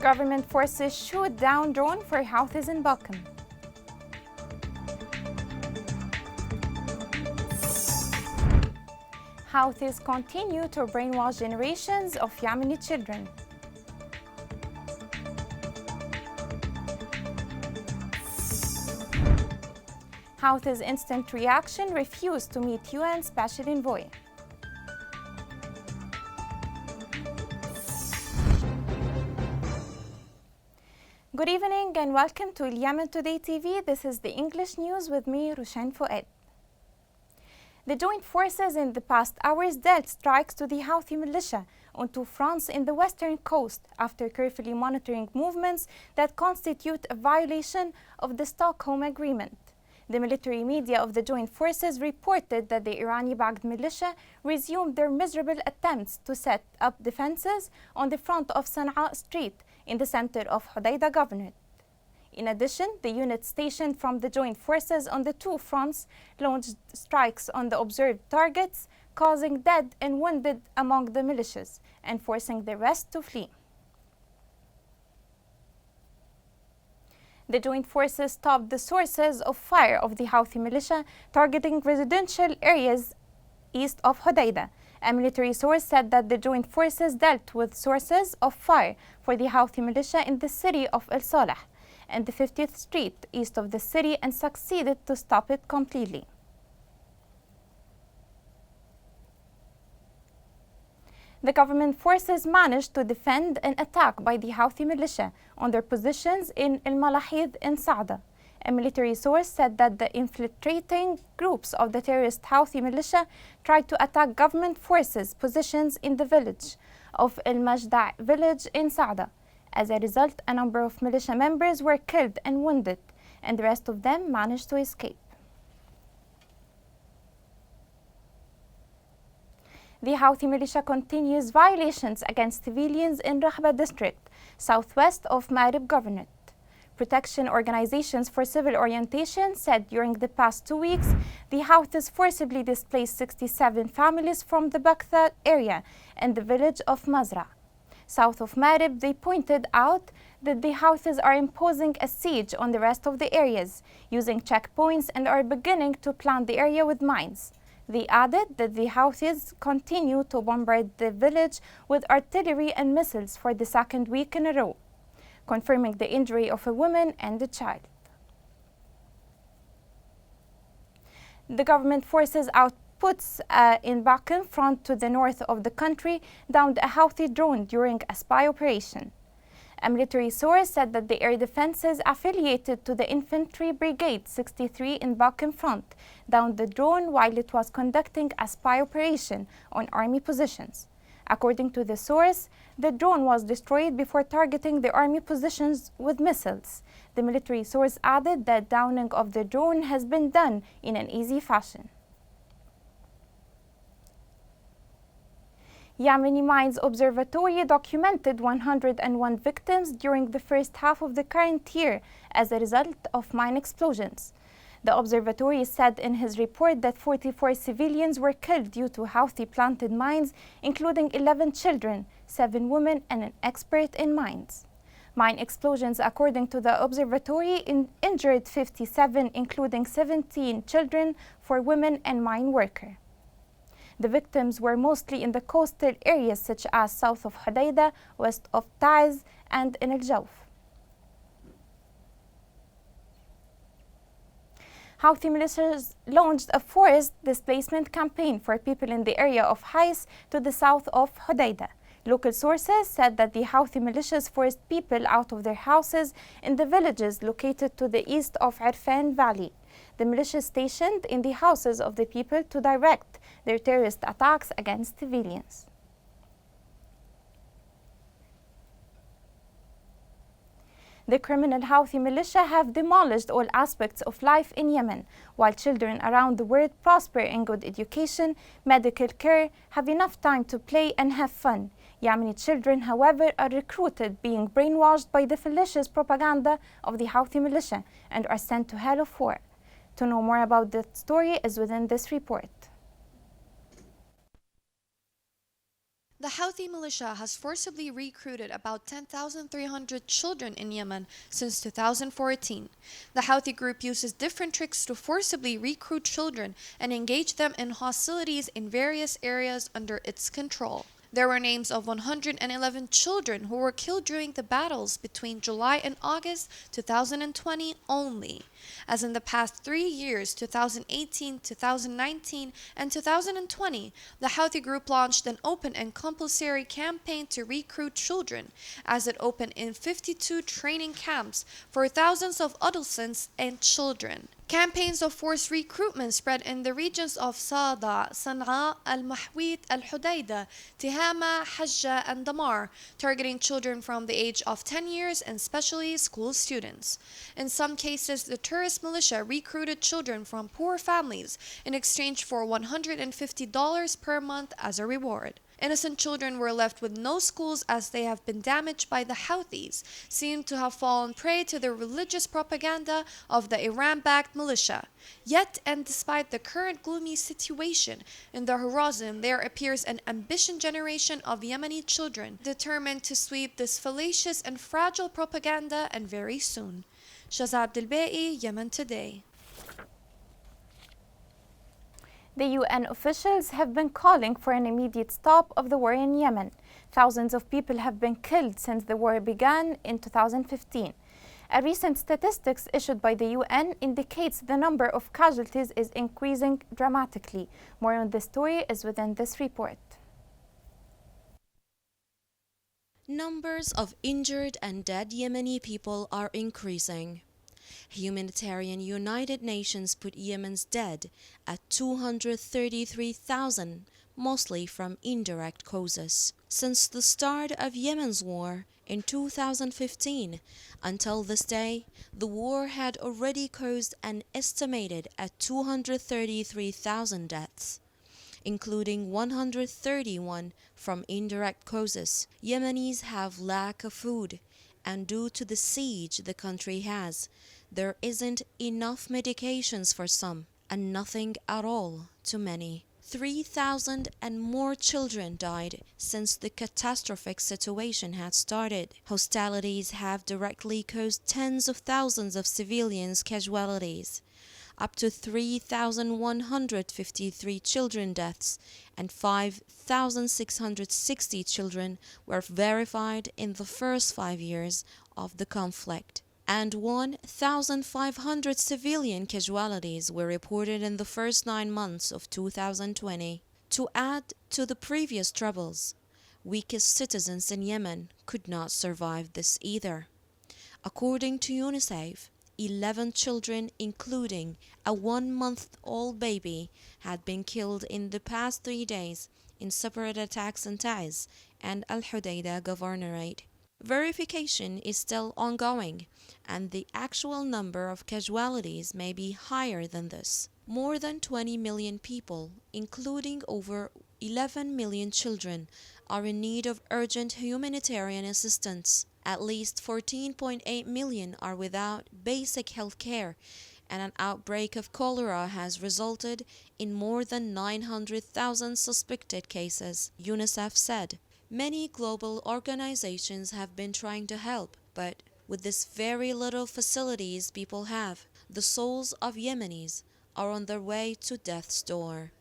Government forces shoot down drone for Houthis in Bakum. Houthis continue to brainwash generations of Yemeni children. Houthis' instant reaction refused to meet UN Special Envoy. Good evening and welcome to Yemen Today TV. This is the English news with me, Roshan Fouad. The joint forces in the past hours dealt strikes to the Houthi militia on two fronts in the western coast after carefully monitoring movements that constitute a violation of the Stockholm Agreement. The military media of the joint forces reported that the Iranian-backed militia resumed their miserable attempts to set up defenses on the front of Sana'a Street in the center of Hodeidah Governorate. In addition, the unit stationed from the joint forces on the two fronts launched strikes on the observed targets, causing dead and wounded among the militias and forcing the rest to flee. The joint forces stopped the sources of fire of the Houthi militia, targeting residential areas east of Hodeidah. A military source said that the joint forces dealt with sources of fire for the Houthi militia in the city of El Salah and the 50th Street east of the city and succeeded to stop it completely. The government forces managed to defend an attack by the Houthi militia on their positions in El Malahid in Saada. A military source said that the infiltrating groups of the terrorist Houthi militia tried to attack government forces' positions in the village of El Majda' village in Saada. As a result, a number of militia members were killed and wounded, and the rest of them managed to escape. The Houthi militia continues violations against civilians in Rahba district, southwest of Marib Governorate. Protection organizations for civil orientation said during the past 2 weeks, the Houthis forcibly displaced 67 families from the Baktha area and the village of Mazra. South of Marib, they pointed out that the Houthis are imposing a siege on the rest of the areas, using checkpoints and are beginning to plant the area with mines. They added that the Houthis continue to bombard the village with artillery and missiles for the second week in a row, confirming the injury of a woman and a child. The government forces outputs in Bakum front to the north of the country downed a Houthi drone during a spy operation. A military source said that the air defenses affiliated to the Infantry Brigade 63 in Bakum front downed the drone while it was conducting a spy operation on army positions. According to the source, the drone was destroyed before targeting the army positions with missiles. The military source added that downing of the drone has been done in an easy fashion. Yemeni Mines Observatory documented 101 victims during the first half of the current year as a result of mine explosions. The observatory said in his report that 44 civilians were killed due to Houthi planted mines, including 11 children, 7 women, and an expert in mines. Mine explosions, according to the observatory, injured 57, including 17 children, 4 women, and mine worker. The victims were mostly in the coastal areas such as south of Hodeidah, west of Taiz, and in El-Jawf. Houthi militias launched a forced displacement campaign for people in the area of Hais to the south of Hodeidah. Local sources said that the Houthi militias forced people out of their houses in the villages located to the east of Irfan Valley. The militias stationed in the houses of the people to direct their terrorist attacks against civilians. The criminal Houthi militia have demolished all aspects of life in Yemen, while children around the world prosper in good education, medical care, have enough time to play and have fun. Yemeni children, however, are recruited, being brainwashed by the fallacious propaganda of the Houthi militia and are sent to hell of war. To know more about that story is within this report. The Houthi militia has forcibly recruited about 10,300 children in Yemen since 2014. The Houthi group uses different tricks to forcibly recruit children and engage them in hostilities in various areas under its control. There were names of 111 children who were killed during the battles between July and August 2020 only. As in the past 3 years, 2018, 2019, and 2020, the Houthi group launched an open and compulsory campaign to recruit children, as it opened in 52 training camps for thousands of adolescents and children. Campaigns of forced recruitment spread in the regions of Sada, Sana'a, Al-Mahwit, Al-Hudaydah, Tihama, Hajjah, and Damar, targeting children from the age of 10 years and especially school students. In some cases, the tourist militia recruited children from poor families in exchange for $150 per month as a reward. Innocent children were left with no schools as they have been damaged by the Houthis, seem to have fallen prey to the religious propaganda of the Iran-backed militia. Yet, and despite the current gloomy situation in the horizon, there appears an ambitious generation of Yemeni children determined to sweep this fallacious and fragile propaganda, and very soon. Shazad Abdelbaei, Yemen Today. The UN officials have been calling for an immediate stop of the war in Yemen. Thousands of people have been killed since the war began in 2015. A recent statistics issued by the UN indicates the number of casualties is increasing dramatically. More on this story is within this report. Numbers of injured and dead Yemeni people are increasing. Humanitarian United Nations put Yemen's dead at 233,000, mostly from indirect causes. Since the start of Yemen's war in 2015 until this day, the war had already caused an estimated at 233,000 deaths, including 131 from indirect causes. Yemenis have lack of food, and due to the siege the country has, there isn't enough medications for some, and nothing at all to many. 3,000 and more children died since the catastrophic situation had started. Hostilities have directly caused tens of thousands of civilians casualties, up to 3,153 children deaths, and 5,660 children were verified in the first 5 years of the conflict, and 1,500 civilian casualties were reported in the first 9 months of 2020. To add to the previous troubles, weakest citizens in Yemen could not survive this either. According to UNICEF, 11 children, including a 1-month-old baby, had been killed in the past 3 days in separate attacks in Taiz and Al-Hudaydah Governorate. Verification is still ongoing, and the actual number of casualties may be higher than this. More than 20 million people, including over 11 million children, are in need of urgent humanitarian assistance. At least 14.8 million are without basic health care, and an outbreak of cholera has resulted in more than 900,000 suspected cases, UNICEF said. Many global organizations have been trying to help, but with this very little facilities people have, the souls of Yemenis are on their way to death's door.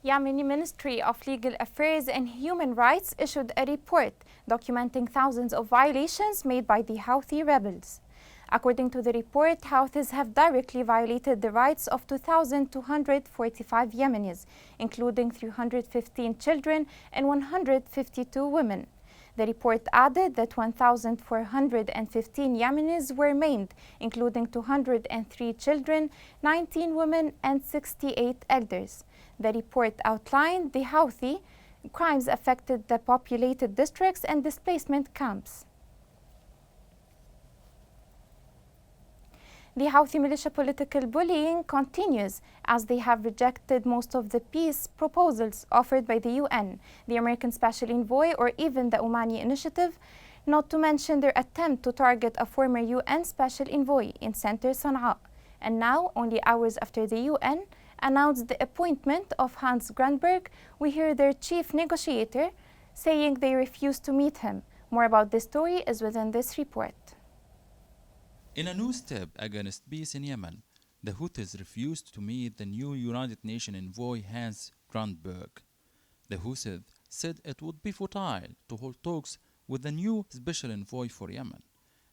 Yemeni Ministry of Legal Affairs and Human Rights issued a report documenting thousands of violations made by the Houthi rebels. According to the report, Houthis have directly violated the rights of 2,245 Yemenis, including 315 children and 152 women. The report added that 1,415 Yemenis were maimed, including 203 children, 19 women, and 68 elders. The report outlined the Houthi crimes affected the populated districts and displacement camps. The Houthi militia political bullying continues as they have rejected most of the peace proposals offered by the UN, the American Special Envoy, or even the Omani Initiative, not to mention their attempt to target a former UN Special Envoy in center Sana'a. And now, only hours after the UN announced the appointment of Hans Grundberg. We hear their chief negotiator saying they refused to meet him. More about this story is within this report. In a new step against peace in Yemen, the Houthis refused to meet the new United Nations envoy Hans Grundberg. The Houthis said it would be futile to hold talks with the new special envoy for Yemen,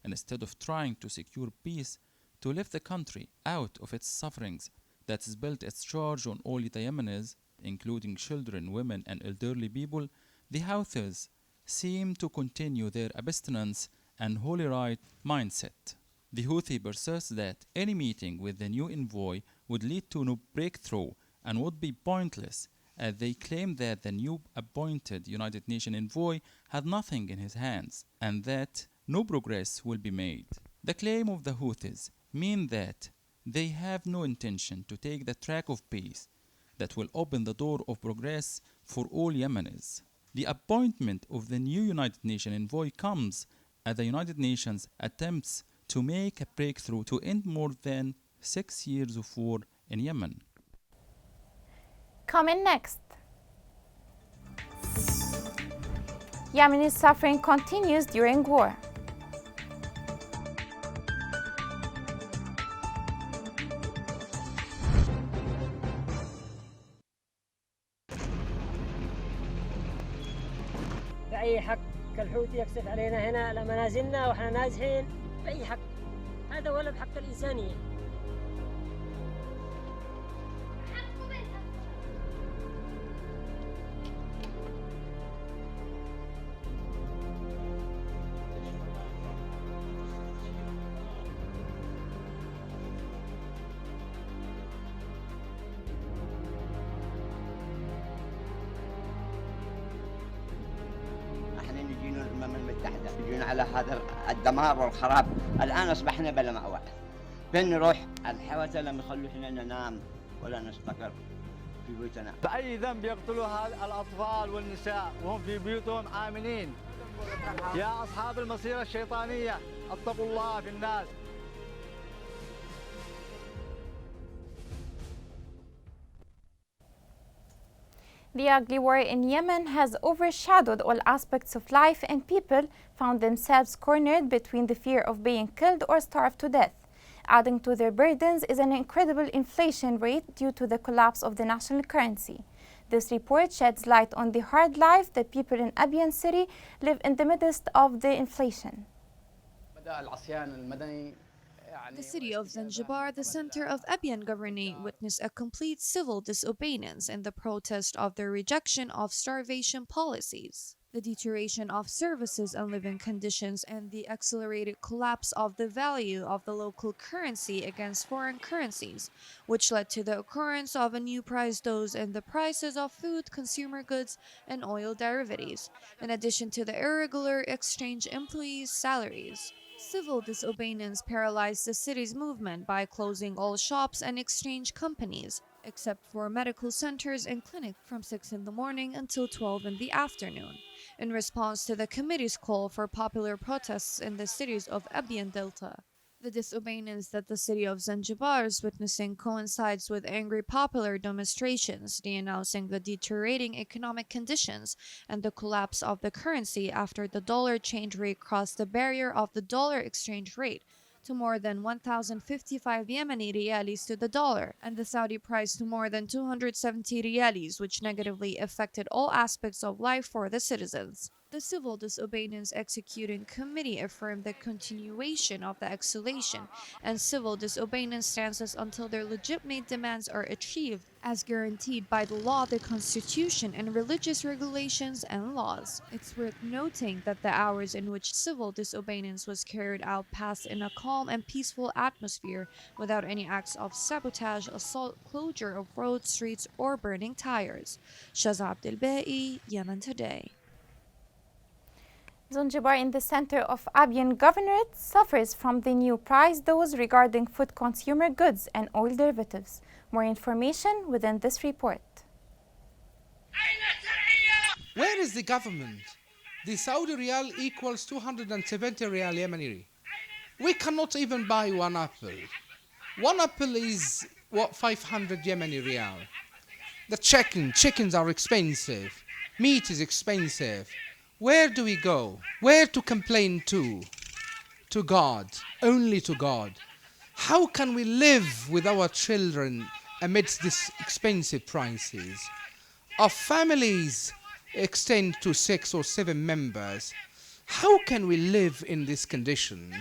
and instead of trying to secure peace, to lift the country out of its sufferings that has built its charge on all the Yemenis, including children, women, and elderly people, the Houthis seem to continue their abstinence and holy right mindset. The Houthi persists that any meeting with the new envoy would lead to no breakthrough and would be pointless, as they claim that the new appointed United Nations envoy had nothing in his hands and that no progress will be made. The claim of the Houthis mean that they have no intention to take the track of peace that will open the door of progress for all Yemenis. The appointment of the new United Nations envoy comes as the United Nations attempts to make a breakthrough to end more than 6 years of war in Yemen. Coming next. Yemeni suffering continues during war. بأي حق الحوثي يقصف علينا هنا على منازلنا وإحنا نازحين بأي حق؟ هذا ولا بحق الإنسانية. الأمم المتحدة يجون على هذا الدمار والخراب. الآن أصبحنا بلا مأوى. فين نروح؟ الحوثة لم يخلونا ننام ولا نستقر في بيوتنا. بأي ذنب يقتلوا الأطفال والنساء وهم في بيوتهم آمنين؟ يا أصحاب المصيرة الشيطانية اتقوا الله في الناس. The ugly war in Yemen has overshadowed all aspects of life, and people found themselves cornered between the fear of being killed or starved to death. Adding to their burdens is an incredible inflation rate due to the collapse of the national currency. This report sheds light on the hard life that people in Abyan city live in the midst of the inflation. The city of Zanzibar, the center of Abyan governorate, witnessed a complete civil disobedience in the protest of their rejection of starvation policies, the deterioration of services and living conditions, and the accelerated collapse of the value of the local currency against foreign currencies, which led to the occurrence of a new price dose in the prices of food, consumer goods, and oil derivatives, in addition to the irregular exchange employees' salaries. Civil disobedience paralyzed the city's movement by closing all shops and exchange companies, except for medical centers and clinics from 6 in the morning until 12 in the afternoon, in response to the committee's call for popular protests in the cities of Abyan Delta. The disobedience that the city of Zanzibar is witnessing coincides with angry popular demonstrations denouncing the deteriorating economic conditions and the collapse of the currency after the dollar exchange rate crossed the barrier of the dollar exchange rate to more than 1,055 Yemeni rialis to the dollar, and the Saudi price to more than 270 rialis, which negatively affected all aspects of life for the citizens. The Civil Disobedience Executing Committee affirmed the continuation of the escalation and civil disobedience stances until their legitimate demands are achieved, as guaranteed by the law, the Constitution, and religious regulations and laws. It's worth noting that the hours in which civil disobedience was carried out passed in a calm and peaceful atmosphere without any acts of sabotage, assault, closure of roads, streets, or burning tires. Shaza Abdelbai, Yemen Today. Zanzibar, in the center of Abyan governorate, suffers from the new price dose regarding food, consumer goods, and oil derivatives. More information within this report. Where is the government? The Saudi rial equals 270 rial Yemeni. We cannot even buy one apple. One apple is what, 500 Yemeni riyal. The chickens are expensive. Meat is expensive. Where do we go? Where to complain to? To God, only to God. How can we live with our children amidst these expensive prices? Our families extend to 6 or 7 members. How can we live in this condition?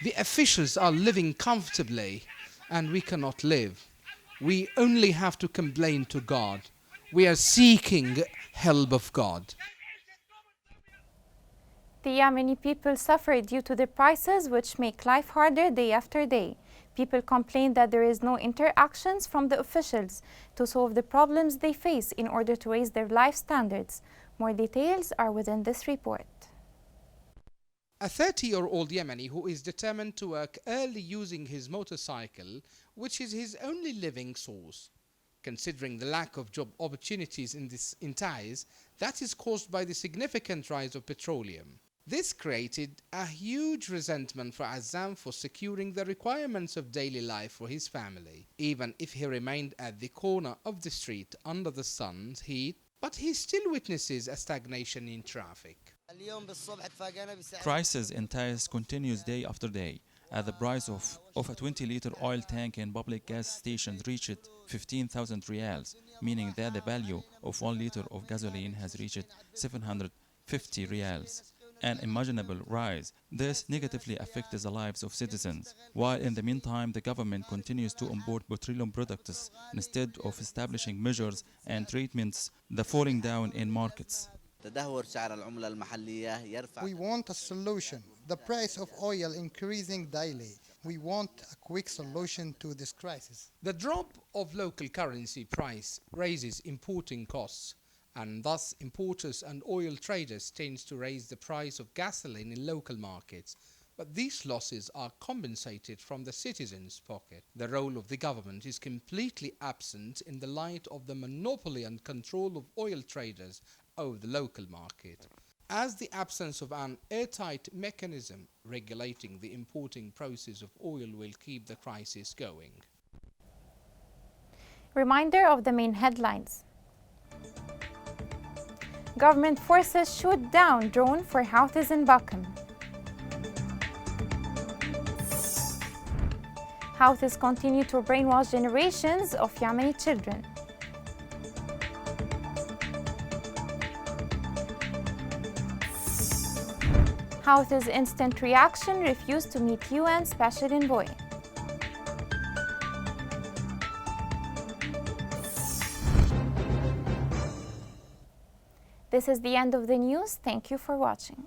The officials are living comfortably and we cannot live. We only have to complain to God. We are seeking help of God. The Yemeni people suffer due to the prices which make life harder day after day. People complain that there is no interactions from the officials to solve the problems they face in order to raise their life standards. More details are within this report. A 30-year-old Yemeni who is determined to work early using his motorcycle, which is his only living source. Considering the lack of job opportunities in Taiz, that is caused by the significant rise of petroleum. This created a huge resentment for Azzam for securing the requirements of daily life for his family, even if he remained at the corner of the street under the sun's heat, but he still witnesses a stagnation in traffic. Crisis in Taiz continues day after day, as the price of a 20-liter oil tank in public gas stations reached 15,000 riyals, meaning that the value of 1 liter of gasoline has reached 750 riyals. An unimaginable rise. This negatively affects the lives of citizens, while in the meantime the government continues to import petroleum products instead of establishing measures and treatments the falling down in markets. We want a solution. The price of oil increasing daily. We want a quick solution to this crisis. The drop of local currency price raises importing costs, and thus importers and oil traders tend to raise the price of gasoline in local markets. But these losses are compensated from the citizens' pocket. The role of the government is completely absent in the light of the monopoly and control of oil traders over the local market, as the absence of an airtight mechanism regulating the importing process of oil will keep the crisis going. Reminder of the main headlines. Government forces shoot down drone for houses in Bakum. Houthis continue to brainwash generations of Yemeni children. Houthis' instant reaction refused to meet UN Special Envoy. This is the end of the news. Thank you for watching.